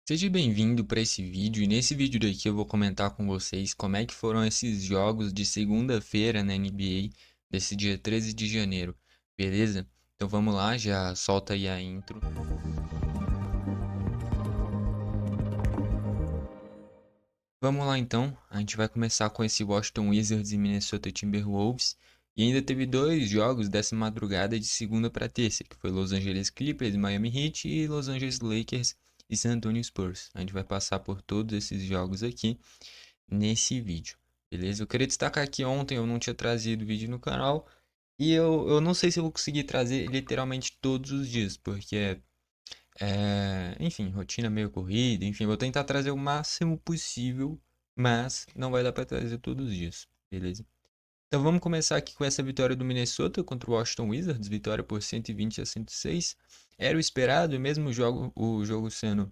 Seja bem-vindo para esse vídeo e nesse vídeo daqui eu vou comentar com vocês como é que foram esses jogos de segunda-feira na NBA desse dia 13 de janeiro, beleza? Então vamos lá, já solta aí a intro. Vamos lá então, a gente vai começar com esse Washington Wizards e Minnesota Timberwolves e ainda teve dois jogos dessa madrugada de segunda para terça, que foi Los Angeles Clippers e Miami Heat e Los Angeles Lakers e San Antonio Spurs. A gente vai passar por todos esses jogos aqui nesse vídeo, beleza? Eu queria destacar que ontem eu não tinha trazido vídeo no canal e eu não sei se eu vou conseguir trazer literalmente todos os dias, porque enfim, rotina meio corrida, enfim, vou tentar trazer o máximo possível, mas não vai dar para trazer todos os dias, beleza? Então vamos começar aqui com essa vitória do Minnesota contra o Washington Wizards, vitória por 120-106. Era o esperado, mesmo o jogo sendo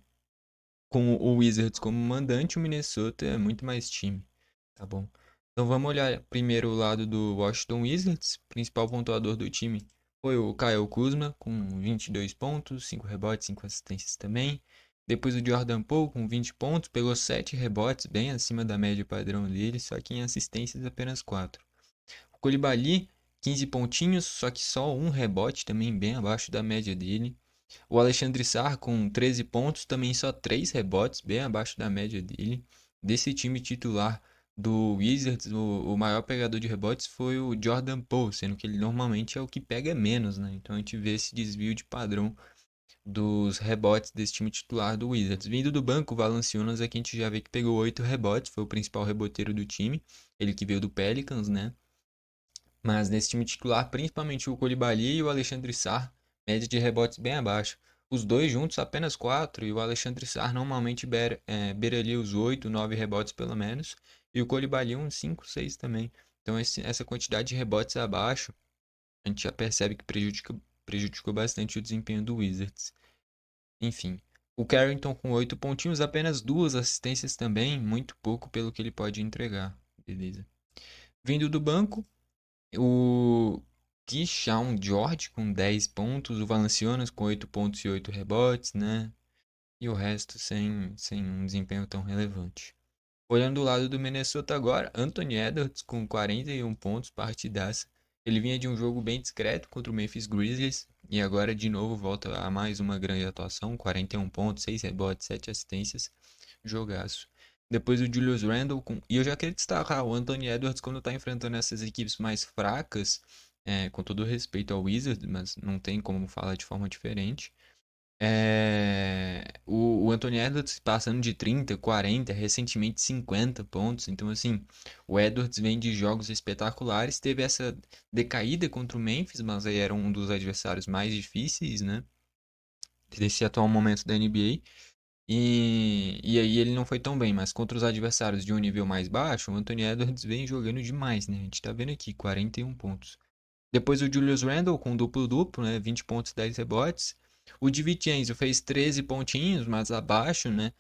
com o Wizards como mandante, o Minnesota é muito mais time, tá bom? Então vamos olhar primeiro o lado do Washington Wizards. O principal pontuador do time foi o Kyle Kuzma, com 22 pontos, 5 rebotes, 5 assistências também. Depois o Jordan Poole, com 20 pontos, pegou 7 rebotes, bem acima da média padrão dele, só que em assistências apenas 4. O Coulibaly, 15 pontinhos, só que só um rebote, também bem abaixo da média dele. O Alexandre Sarr com 13 pontos, também só 3 rebotes, bem abaixo da média dele. Desse time titular do Wizards, o maior pegador de rebotes foi o Jordan Poole, sendo que ele normalmente é o que pega menos, né? Então a gente vê esse desvio de padrão dos rebotes desse time titular do Wizards. Vindo do banco, o Valanciunas aqui a gente já vê que pegou 8 rebotes, foi o principal reboteiro do time, ele que veio do Pelicans, né? Mas nesse time titular, principalmente o Coulibaly e o Alexandre Sarr, média de rebotes bem abaixo. Os dois juntos apenas 4 e o Alexandre Sarr normalmente beira ali os 8, 9 rebotes pelo menos. E o Coulibaly uns 5, 6 também. Então essa quantidade de rebotes abaixo, a gente já percebe que prejudicou bastante o desempenho do Wizards. Enfim, o Carrington com 8 pontinhos, apenas 2 assistências também, muito pouco pelo que ele pode entregar. Beleza. Vindo do banco, o Keyshawn George com 10 pontos, o Valanciunas com 8 pontos e 8 rebotes, né? E o resto sem um desempenho tão relevante. Olhando do lado do Minnesota agora, Anthony Edwards com 41 pontos, partidaça. Ele vinha de um jogo bem discreto contra o Memphis Grizzlies e agora de novo volta a mais uma grande atuação, 41 pontos, 6 rebotes, 7 assistências, jogaço. Depois o Julius Randle e eu já queria destacar o Anthony Edwards quando está enfrentando essas equipes mais fracas, com todo respeito ao Wizards, mas não tem como falar de forma diferente. O Anthony Edwards passando de 30, 40, recentemente 50 pontos. Então, assim, o Edwards vem de jogos espetaculares. Teve essa decaída contra o Memphis, mas aí era um dos adversários mais difíceis, né? Desse atual momento da NBA. E aí ele não foi tão bem, mas contra os adversários de um nível mais baixo, o Anthony Edwards vem jogando demais, né? A gente tá vendo aqui, 41 pontos. Depois o Julius Randle com duplo-duplo, né? 20 pontos, 10 rebotes. O DiVincenzo fez 13 pontinhos, mas abaixo, né?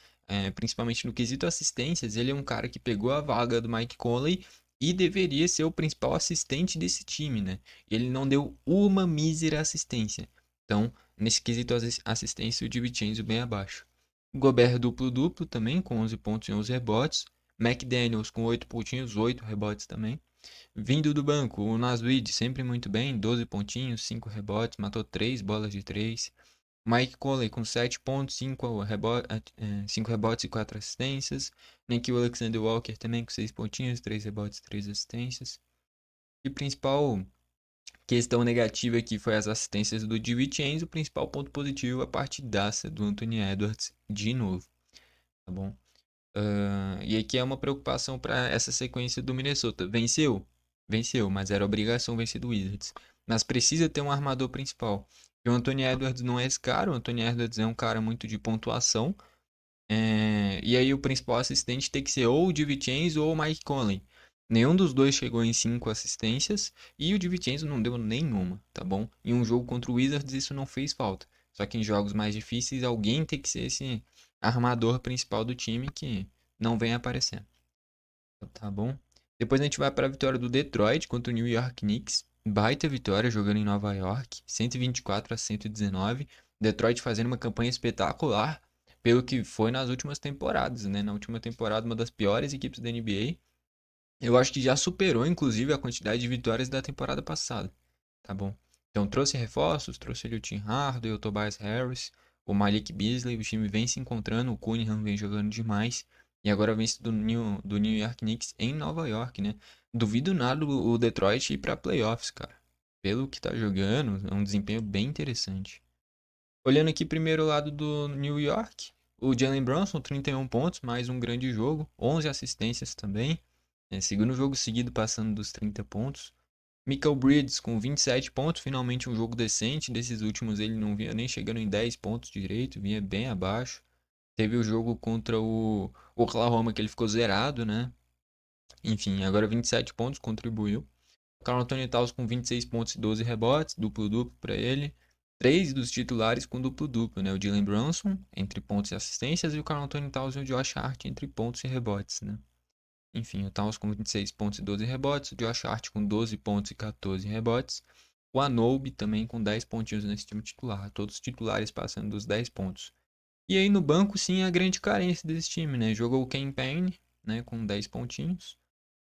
Principalmente no quesito assistências, ele é um cara que pegou a vaga do Mike Conley e deveria ser o principal assistente desse time, né? Ele não deu uma mísera assistência. Então, nesse quesito assistência, o DiVincenzo bem abaixo. Gobert duplo-duplo também, com 11 pontos e 11 rebotes. McDaniels com 8 pontinhos, 8 rebotes também. Vindo do banco, o Nasrid sempre muito bem, 12 pontinhos, 5 rebotes, matou 3 bolas de 3. Mike Conley com 7 pontos, 5 rebotes e 4 assistências. Nikhil Alexander Walker também com 6 pontinhos, 3 rebotes e 3 assistências. E principal questão negativa aqui foi as assistências do DiVincenzo. O principal ponto positivo é a partidaça do Anthony Edwards de novo, tá bom? E aqui é uma preocupação para essa sequência do Minnesota. Venceu? Venceu, mas era obrigação vencer do Wizards. Mas precisa ter um armador principal. E o Anthony Edwards não é esse cara. O Anthony Edwards é um cara muito de pontuação. E aí o principal assistente tem que ser ou o DiVincenzo ou o Mike Conley. Nenhum dos dois chegou em 5 assistências e o DiVincenzo não deu nenhuma, tá bom? Em um jogo contra o Wizards isso não fez falta. Só que em jogos mais difíceis alguém tem que ser esse armador principal do time que não vem aparecendo, tá bom? Depois a gente vai para a vitória do Detroit contra o New York Knicks. Baita vitória jogando em Nova York, 124-119. Detroit fazendo uma campanha espetacular pelo que foi nas últimas temporadas, né? Na última temporada, uma das piores equipes da NBA. Eu acho que já superou, inclusive, a quantidade de vitórias da temporada passada. Tá bom? Então trouxe reforços, trouxe ali o Tim Hardaway, o Tobias Harris, o Malik Beasley, o time vem se encontrando, o Cunningham vem jogando demais. E agora vence do New York Knicks em Nova York, né? Duvido nada o Detroit ir pra playoffs, cara. Pelo que tá jogando, é um desempenho bem interessante. Olhando aqui primeiro o lado do New York, o Jalen Brunson, 31 pontos, mais um grande jogo, 11 assistências também. Segundo jogo seguido passando dos 30 pontos. Michael Bridges com 27 pontos, finalmente um jogo decente. Desses últimos ele não vinha nem chegando em 10 pontos direito, vinha bem abaixo. Teve o jogo contra o Oklahoma que ele ficou zerado, né? Enfim, agora 27 pontos, contribuiu. O Karl Anthony Towns com 26 pontos e 12 rebotes, duplo-duplo para ele. Três dos titulares com duplo-duplo, né? O Jalen Brunson, entre pontos e assistências, e o Karl Anthony Towns e o Josh Hart, entre pontos e rebotes, né? Enfim, o Towns com 26 pontos e 12 rebotes, o Josh Hart com 12 pontos e 14 rebotes. O Anunoby também com 10 pontinhos nesse time titular, todos os titulares passando dos 10 pontos. E aí no banco, sim, a grande carência desse time, né? Jogou o Cam Payne, né, com 10 pontinhos.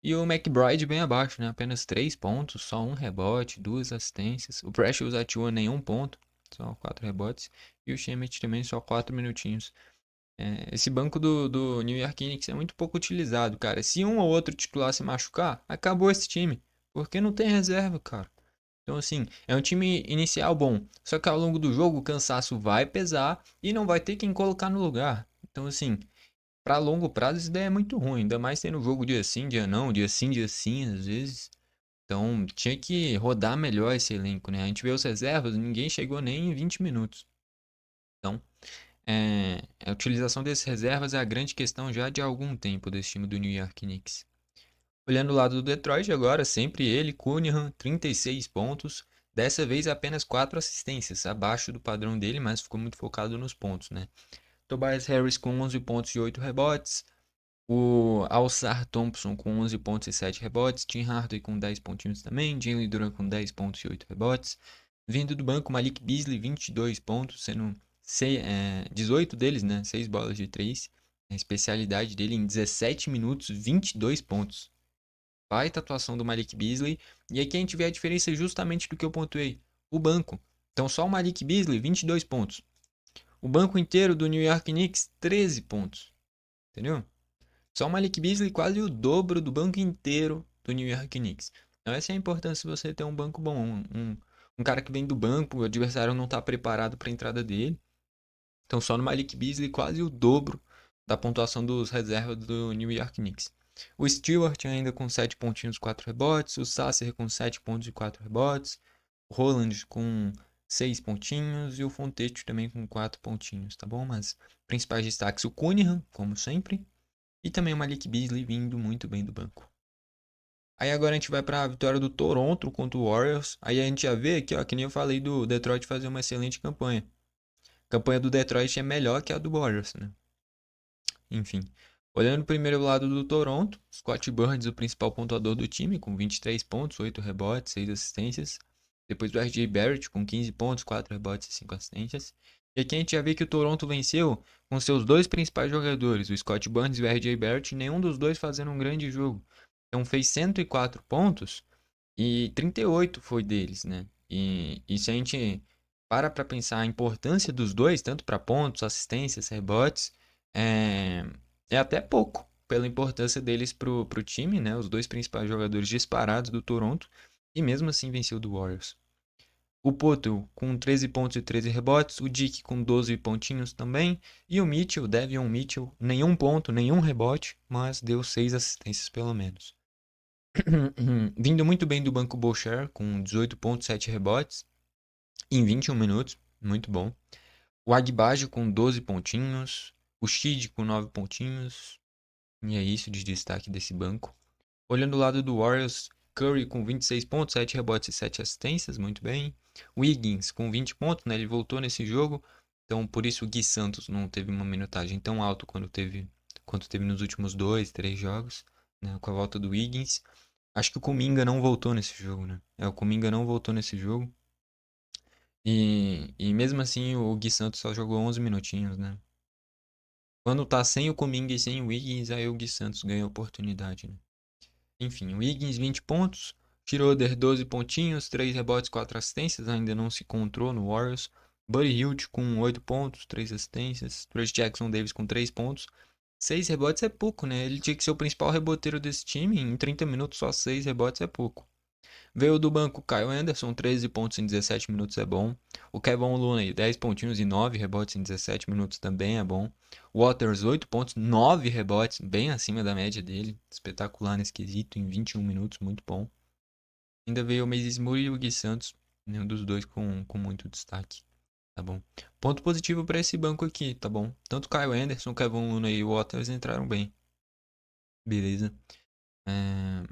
E o McBride bem abaixo, né? Apenas 3 pontos, só um rebote, duas assistências. O Precious Achiuwa nenhum ponto, só 4 rebotes. E o Shemet também só 4 minutinhos. Esse banco do New York Knicks é muito pouco utilizado, cara. Se um ou outro titular se machucar, acabou esse time. Porque não tem reserva, cara. Então, assim, é um time inicial bom. Só que ao longo do jogo o cansaço vai pesar e não vai ter quem colocar no lugar. Então, assim, pra longo prazo isso daí é muito ruim. Ainda mais tendo jogo dia sim, dia não, dia sim, às vezes. Então, tinha que rodar melhor esse elenco, né? A gente vê os reservas, ninguém chegou nem em 20 minutos. Então, a utilização desses reservas é a grande questão já de algum tempo desse time do New York Knicks. Olhando o lado do Detroit agora, sempre ele, Cunningham, 36 pontos. Dessa vez apenas 4 assistências, abaixo do padrão dele, mas ficou muito focado nos pontos, né? Tobias Harris com 11 pontos e 8 rebotes. O Alçar Thompson com 11 pontos e 7 rebotes. Tim Hardaway com 10 pontinhos também. Jalen Duran com 10 pontos e 8 rebotes. Vindo do banco, Malik Beasley, 22 pontos, sendo 18 deles, né? 6 bolas de 3. A especialidade dele em 17 minutos, 22 pontos. Baita atuação do Malik Beasley. E aqui a gente vê a diferença justamente do que eu pontuei. O banco. Então só o Malik Beasley, 22 pontos. O banco inteiro do New York Knicks, 13 pontos. Entendeu? Só o Malik Beasley quase o dobro do banco inteiro do New York Knicks. Então essa é a importância de você ter um banco bom. Um cara que vem do banco, o adversário não está preparado para a entrada dele. Então só no Malik Beasley quase o dobro da pontuação dos reservas do New York Knicks. O Stewart ainda com 7 pontinhos e 4 rebotes. O Sasser com 7 pontos e 4 rebotes. O Roland com 6 pontinhos. E o Fontete também com 4 pontinhos, tá bom? Mas principais destaques, o Cunningham, como sempre. E também o Malik Beasley vindo muito bem do banco. Aí agora a gente vai para a vitória do Toronto contra o Warriors. Aí a gente já vê aqui, ó, que nem eu falei do Detroit fazer uma excelente campanha. A campanha do Detroit é melhor que a do Warriors, né? Enfim. Olhando primeiro o lado do Toronto, Scott Barnes, o principal pontuador do time, com 23 pontos, 8 rebotes, 6 assistências. Depois o RJ Barrett com 15 pontos, 4 rebotes e 5 assistências. E aqui a gente já vê que o Toronto venceu com seus dois principais jogadores, o Scott Barnes e o RJ Barrett, nenhum dos dois fazendo um grande jogo. Então fez 104 pontos e 38 foi deles, né? E se a gente para pensar a importância dos dois, tanto para pontos, assistências, rebotes, é, é até pouco pela importância deles pro time, né? Os dois principais jogadores disparados do Toronto, e mesmo assim venceu do Warriors. O Poto com 13 pontos e 13 rebotes, o Dick com 12 pontinhos também, e o Mitchell, Devion Mitchell, nenhum ponto, nenhum rebote, mas deu 6 assistências pelo menos. Vindo muito bem do banco Boucher, com 18,7 rebotes em 21 minutos, muito bom. O Agbaji com 12 pontinhos, o Shid com 9 pontinhos, e é isso de destaque desse banco. Olhando o lado do Warriors, Curry com 26 pontos, 7 rebotes e 7 assistências, muito bem. Wiggins com 20 pontos, né, ele voltou nesse jogo, então por isso o Gui Santos não teve uma minutagem tão alta quanto teve nos últimos 2, 3 jogos, né, com a volta do Wiggins. Acho que o Kuminga não voltou nesse jogo, né? O Kuminga não voltou nesse jogo. E mesmo assim o Gui Santos só jogou 11 minutinhos, né? Quando tá sem o Kuminga e sem o Wiggins, aí o Gui Santos ganha a oportunidade, né? Enfim, o Wiggins 20 pontos, Schroeder 12 pontinhos, 3 rebotes, 4 assistências, ainda não se encontrou no Warriors. Buddy Hield com 8 pontos, 3 assistências, Trayce Jackson Davis com 3 pontos. 6 rebotes é pouco, né? Ele tinha que ser o principal reboteiro desse time, em 30 minutos só 6 rebotes é pouco. Veio do banco Kyle Anderson, 13 pontos em 17 minutos é bom. O Kevin Looney, 10 pontinhos e 9 rebotes em 17 minutos também é bom. Waters, 8 pontos, 9 rebotes, bem acima da média dele. Espetacular nesse quesito, em 21 minutos, muito bom. Ainda veio o Mason Moore e o Gui Santos, nenhum dos dois com muito destaque, tá bom? Ponto positivo para esse banco aqui, tá bom? Tanto Kyle Anderson, Kevin Looney e Waters entraram bem, beleza?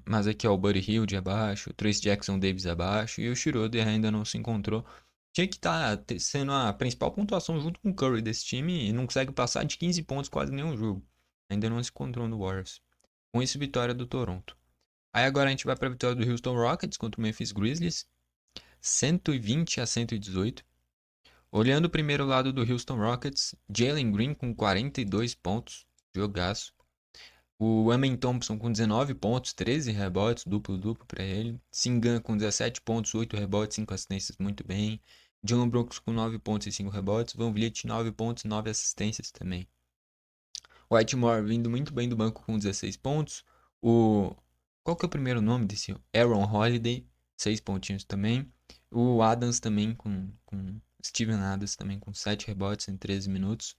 Mas aqui ó, o Buddy Hield abaixo, o Trayce Jackson Davis abaixo e o Schroeder ainda não se encontrou. Tinha que estar sendo a principal pontuação junto com o Curry desse time e não consegue passar de 15 pontos quase nenhum jogo. Ainda não se encontrou no Warriors. Com isso, vitória do Toronto. Aí agora a gente vai para a vitória do Houston Rockets contra o Memphis Grizzlies, 120-118. Olhando o primeiro lado do Houston Rockets, Jalen Green com 42 pontos, jogaço. O Amen Thompson com 19 pontos, 13 rebotes, duplo-duplo para ele. Singan com 17 pontos, 8 rebotes, 5 assistências, muito bem. Dylan Brooks com 9 pontos e 5 rebotes. Van Vliet 9 pontos e 9 assistências também. Whitmore vindo muito bem do banco com 16 pontos. Qual que é o primeiro nome desse? Aaron Holiday, 6 pontinhos também. O Adams também com Steven Adams também com 7 rebotes em 13 minutos.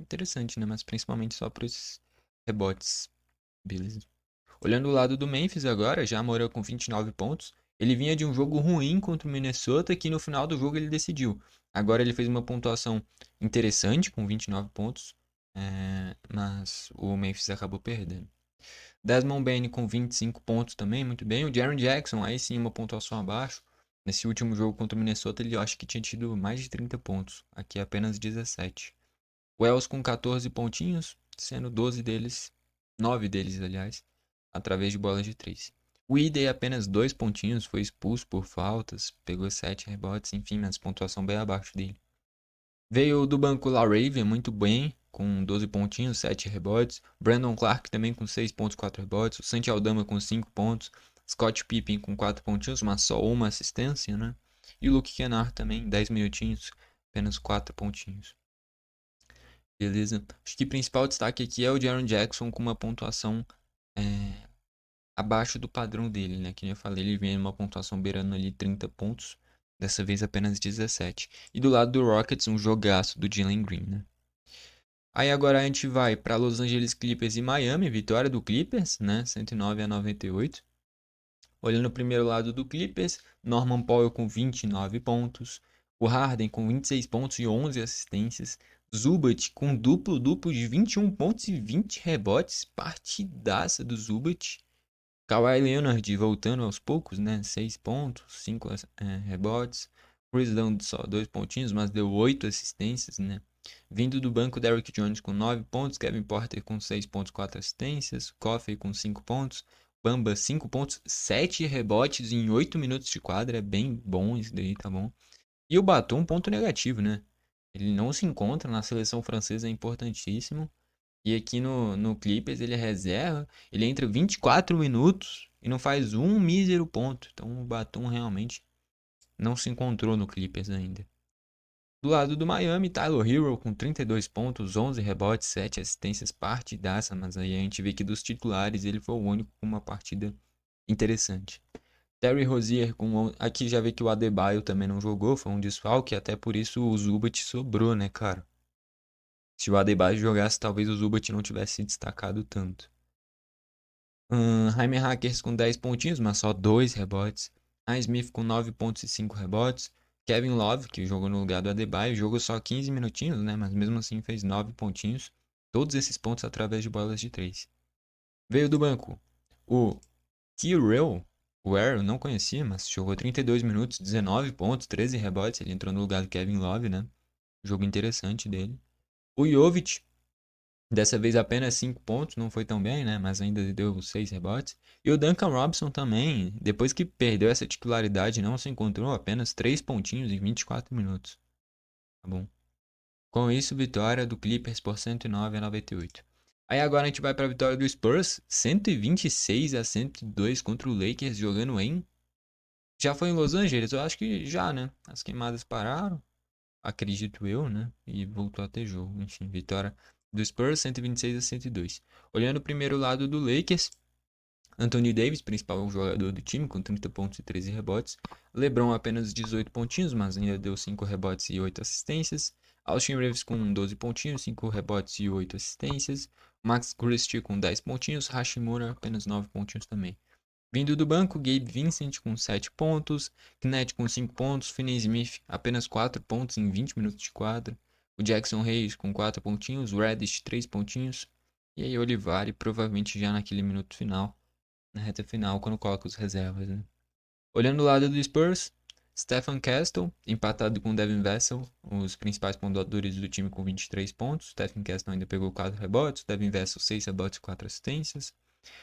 Interessante, né? Mas principalmente só para os rebotes. Beleza. Olhando o lado do Memphis agora, já morou com 29 pontos. Ele vinha de um jogo ruim contra o Minnesota que no final do jogo ele decidiu. Agora ele fez uma pontuação interessante com 29 pontos, mas o Memphis acabou perdendo. Desmond Bane com 25 pontos também, muito bem. O Jaren Jackson, aí sim uma pontuação abaixo. Nesse último jogo contra o Minnesota ele acho que tinha tido mais de 30 pontos. Aqui apenas 17. Wells com 14 pontinhos, sendo 12 deles, 9 deles, aliás, através de bolas de 3. O Idey apenas 2 pontinhos, foi expulso por faltas, pegou 7 rebotes, enfim, mas pontuação bem abaixo dele. Veio do banco La Raven muito bem, com 12 pontinhos, 7 rebotes. Brandon Clark também com 6 pontos, 4 rebotes. O Santi Aldama com 5 pontos. Scott Pippen com 4 pontinhos, mas só uma assistência, né? E o Luke Kennard também, 10 minutinhos, apenas 4 pontinhos. Beleza? Acho que o principal destaque aqui é o Jaren Jackson com uma pontuação abaixo do padrão dele, né? Que nem eu falei, ele vem uma pontuação beirando ali 30 pontos. Dessa vez apenas 17. E do lado do Rockets, um jogaço do Jalen Green, né? Aí agora a gente vai para Los Angeles Clippers e Miami, vitória do Clippers, né? 109-98. Olhando o primeiro lado do Clippers, Norman Powell com 29 pontos, o Harden com 26 pontos e 11 assistências, Zubat com duplo-duplo de 21 pontos e 20 rebotes, partidaça do Zubat. Kawhi Leonard voltando aos poucos, né? 6 pontos, 5 rebotes. Chris Dunn só 2 pontinhos, mas deu 8 assistências, né? Vindo do banco, Derrick Jones com 9 pontos, Kevin Porter com 6 pontos, 4 assistências, Coffey com 5 pontos, Bamba 5 pontos, 7 rebotes em 8 minutos de quadra, é bem bom isso daí, tá bom? E o Batum, um ponto negativo, né? Ele não se encontra na seleção francesa, é importantíssimo. E aqui no Clippers ele é reserva, ele entra 24 minutos e não faz um mísero ponto. Então o Batum realmente não se encontrou no Clippers ainda. Do lado do Miami, Tyler Hero com 32 pontos, 11 rebotes, 7 assistências, partidaça, mas aí a gente vê que dos titulares ele foi o único com uma partida interessante. Terry Rozier aqui já vê que o Adebayo também não jogou, foi um desfalque, até por isso o Zubat sobrou, né, cara? Se o Adebayo jogasse, talvez o Zubat não tivesse se destacado tanto. Jaime Hackers com 10 pontinhos, mas só 2 rebotes. Smith com 9 pontos e 5 rebotes. Kevin Love, que jogou no lugar do Adebayo, jogou só 15 minutinhos, né? Mas mesmo assim fez 9 pontinhos. Todos esses pontos através de bolas de 3. Veio do banco o Kirill Ware, eu não conhecia, mas jogou 32 minutos, 19 pontos, 13 rebotes. Ele entrou no lugar do Kevin Love, né? Jogo interessante dele. O Jovic, dessa vez apenas 5 pontos, não foi tão bem, né? Mas ainda deu 6 rebotes. E o Duncan Robinson também, depois que perdeu essa titularidade, não se encontrou apenas 3 pontinhos em 24 minutos. Tá bom? Com isso, vitória do Clippers por 109-98. Aí agora a gente vai para a vitória do Spurs, 126-102 contra o Lakers, jogando em... Já foi em Los Angeles? Eu acho que já, né? As queimadas pararam, acredito eu, né? E voltou a ter jogo. Enfim, vitória do Spurs, 126-102. Olhando o primeiro lado do Lakers, Anthony Davis, principal jogador do time, com 30 pontos e 13 rebotes. LeBron apenas 18 pontinhos, mas ainda deu 5 rebotes e 8 assistências. Austin Reeves com 12 pontinhos, 5 rebotes e 8 assistências. Max Christie com 10 pontinhos, Hashimura apenas 9 pontinhos também. Vindo do banco, Gabe Vincent com 7 pontos, Knet com 5 pontos, Finney-Smith apenas 4 pontos em 20 minutos de quadra. O Jackson Hayes com 4 pontinhos, Reddish 3 pontinhos. E aí Olivari provavelmente já naquele minuto final, na reta final, quando coloca os reservas, né? Olhando do lado do Spurs, Stephen Castle, empatado com Devin Vassell, os principais pontuadores do time com 23 pontos. Stephen Castle ainda pegou 4 rebotes, Devin Vassell 6 rebotes e 4 assistências.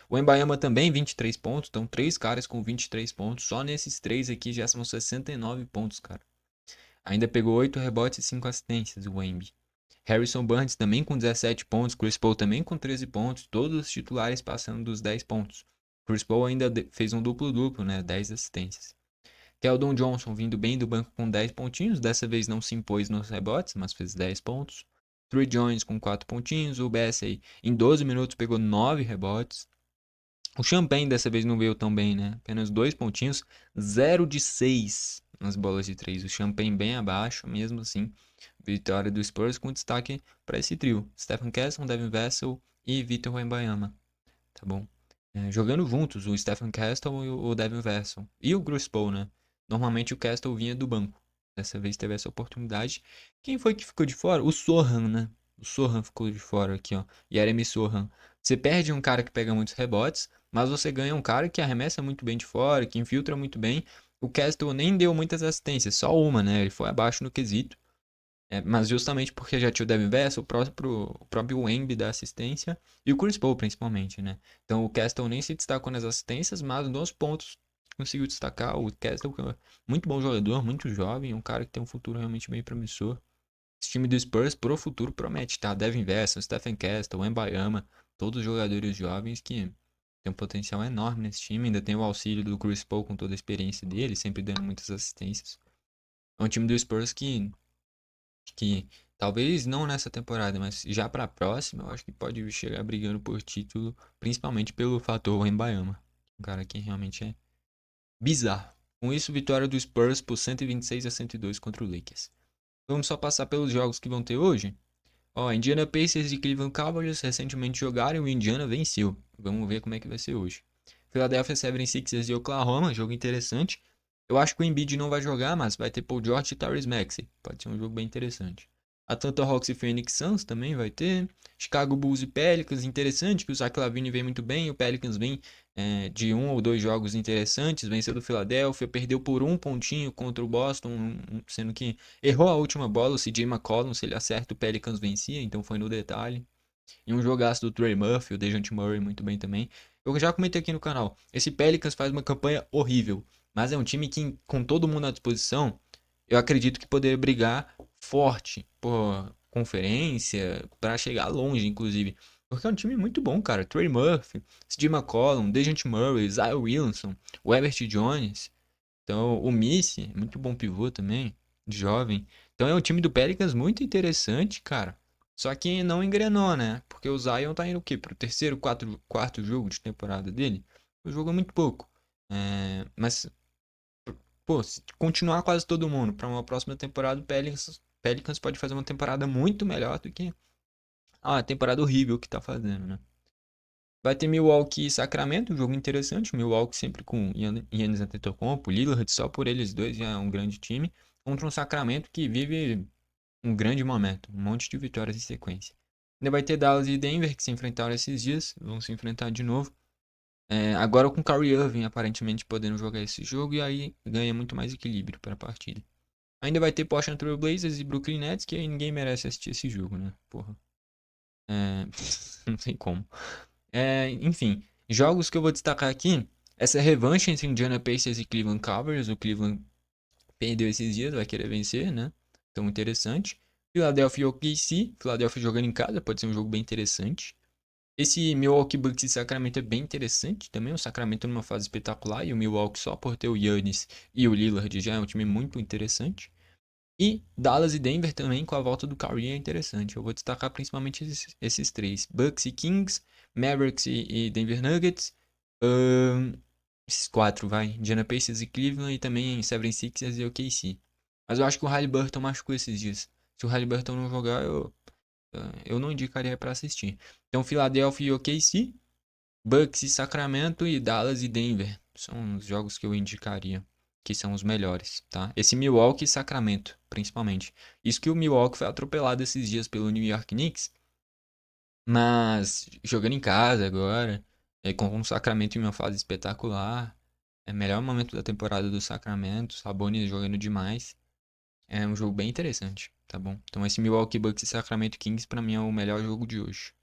O Embayama também 23 pontos, então 3 caras com 23 pontos. Só nesses 3 aqui já são 69 pontos, cara. Ainda pegou 8 rebotes e 5 assistências, o Wemby. Harrison Barnes também com 17 pontos, Chris Paul também com 13 pontos, todos os titulares passando dos 10 pontos. Chris Paul ainda fez um duplo-duplo, né, 10 assistências. Keldon Johnson vindo bem do banco com 10 pontinhos, dessa vez não se impôs nos rebotes, mas fez 10 pontos. Trey Jones com 4 pontinhos, o Bassey em 12 minutos pegou 9 rebotes. O Champagne dessa vez não veio tão bem, né? Apenas 2 pontinhos, 0 de 6 nas bolas de 3. O Champagne bem abaixo, mesmo assim. Vitória do Spurs com destaque para esse trio. Stephen Castle, Devin Vassell e Victor Wembanyama. Tá bom? Jogando juntos, o Stephen Castle e o Devin Vassell. E o Chris Paul, né? Normalmente o Castle vinha do banco. Dessa vez teve essa oportunidade. Quem foi que ficou de fora? O Sohan, né? O Sohan ficou de fora aqui, ó. Jeremy Sohan. Você perde um cara que pega muitos rebotes, mas você ganha um cara que arremessa muito bem de fora, que infiltra muito bem. O Castle nem deu muitas assistências, só uma, né? Ele foi abaixo no quesito. Mas justamente porque já tinha o Devin Vassell, o próprio Wemby da assistência e o Chris Paul principalmente, né? Então o Castle nem se destacou nas assistências, mas nos pontos conseguiu destacar. O Castle, que é muito bom jogador, muito jovem, um cara que tem um futuro realmente bem promissor. Esse time do Spurs pro futuro promete, tá? Devin Vassell, Stephen Castle, Wembanyama, todos jogadores jovens que tem um potencial enorme nesse time. Ainda tem o auxílio do Chris Paul com toda a experiência dele, sempre dando muitas assistências. É um time do Spurs que talvez não nessa temporada, mas já para a próxima, eu acho que pode chegar brigando por título, principalmente pelo fator Wembanyama, um cara que realmente é bizarro. Com isso, vitória do Spurs por 126-102 contra o Lakers. Vamos só passar pelos jogos que vão ter hoje. Ó, Indiana Pacers e Cleveland Cavaliers recentemente jogaram e o Indiana venceu. Vamos ver como é que vai ser hoje. Philadelphia 76ers e Oklahoma, jogo interessante. Eu acho que o Embiid não vai jogar, mas vai ter Paul George e Tyrese Maxey. Pode ser um jogo bem interessante. Atlanta Hawks e Phoenix Suns também vai ter. Chicago Bulls e Pelicans, interessante que o Zach LaVine vem muito bem. O Pelicans vem de 1 ou 2 jogos interessantes. Venceu do Philadelphia, perdeu por 1 pontinho contra o Boston, sendo que errou a última bola. O CJ McCollum, se ele acerta, o Pelicans vencia, então foi no detalhe. E um jogaço do Trey Murphy, o Dejounte Murray muito bem também. Eu já comentei aqui no canal, esse Pelicans faz uma campanha horrível, mas é um time que, com todo mundo à disposição, eu acredito que poderia brigar forte por conferência, para chegar longe, inclusive. Porque é um time muito bom, cara. Trey Murphy, CJ McCollum, Dejounte Murray, Zion Williamson, o Herbert Jones. Então, o Missy, muito bom pivô também, jovem. Então é um time do Pelicans muito interessante, cara. Só que não engrenou, né? Porque o Zion tá indo o quê? Pro terceiro, quarto jogo de temporada dele? O jogo é muito pouco. Mas, pô, se continuar quase todo mundo para uma próxima temporada, o Pelicans pode fazer uma temporada muito melhor do que a temporada horrível que tá fazendo, né? Vai ter Milwaukee e Sacramento, um jogo interessante. Milwaukee sempre com Giannis Antetokounmpo, Lillard, só por eles dois já é um grande time. Contra um Sacramento que vive um grande momento, um monte de vitórias em sequência. Ainda vai ter Dallas e Denver que se enfrentaram esses dias, vão se enfrentar de novo. Agora com Kyrie Irving aparentemente podendo jogar esse jogo e aí ganha muito mais equilíbrio para a partida. Ainda vai ter Portland Trail Blazers e Brooklyn Nets, que aí ninguém merece assistir esse jogo, né? Porra. Não sei como. Enfim, jogos que eu vou destacar aqui. Essa revanche entre Indiana Pacers e Cleveland Cavaliers. O Cleveland perdeu esses dias, vai querer vencer, né? Então, interessante. Philadelphia e OKC. Philadelphia jogando em casa, pode ser um jogo bem interessante. Esse Milwaukee Bucks e Sacramento é bem interessante também. O Sacramento numa fase espetacular e o Milwaukee só por ter o Giannis e o Lillard já é um time muito interessante. E Dallas e Denver também com a volta do Kyrie é interessante. Eu vou destacar principalmente esses três. Bucks e Kings, Mavericks e Denver Nuggets. Ahn, esses quatro, vai. Indiana Pacers e Cleveland e também 76ers e OKC. Mas eu acho que o Haliburton machucou esses dias. Se o Haliburton não jogar, eu não indicaria pra assistir. Então, Philadelphia e OKC, Bucks e Sacramento e Dallas e Denver. São os jogos que eu indicaria, que são os melhores, tá? Esse Milwaukee e Sacramento, principalmente. Isso que o Milwaukee foi atropelado esses dias pelo New York Knicks, mas jogando em casa agora, com o Sacramento em uma fase espetacular. É o melhor momento da temporada do Sacramento, Sabonis jogando demais. É um jogo bem interessante, tá bom? Então esse Milwaukee Bucks e Sacramento Kings pra mim é o melhor jogo de hoje.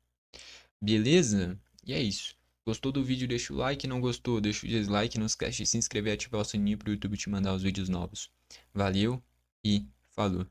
Beleza? E é isso. Gostou do vídeo, deixa o like. Não gostou, deixa o dislike. Não esquece de se inscrever e ativar o sininho pro YouTube te mandar os vídeos novos. Valeu e falou.